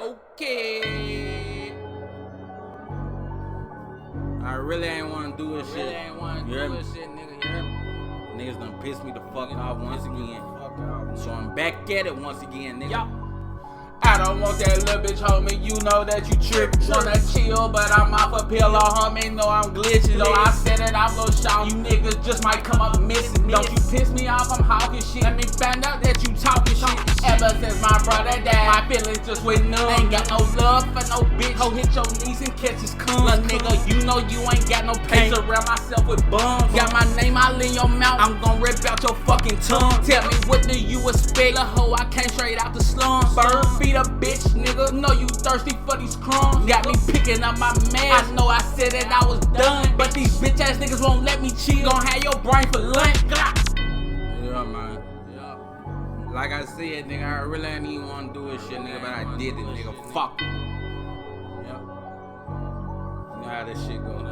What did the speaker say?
Okay. I really ain't wanna do this shit. Nigga, you heard me? Niggas done piss me the fuck off once again. So I'm back at it once again, nigga. I don't want that little bitch, homie, you know that you trippin'. Wanna chill, but I'm off a pill, homie, know I'm glitching. So I said that I'm gon' shout, you niggas just might come up missing. Don't you piss me off, I'm hawking shit. Let me find out that you talking shit. Ever since my brother died, my feelings just went numb. Ain't got no love for no bitch, ho, hit your knees and catch his cum. Lil' nigga, you know you ain't got no pain. Surround myself with bums. Got my name all in your mouth, I'm gon' rip out your fucking tongue. Tell me what do you expect, lil' hoe, I came straight out the slums. Bird feed a bitch, nigga, know you thirsty for these crumbs. Got me picking up my man, I know I said that I was done, but these bitch ass niggas won't let me cheat. Gon' have your brain for lunch. Yeah, man. Like I said, nigga, I really ain't even wanna do this shit, nigga, but I did it, nigga. Fuck. Yep. You know how this shit go.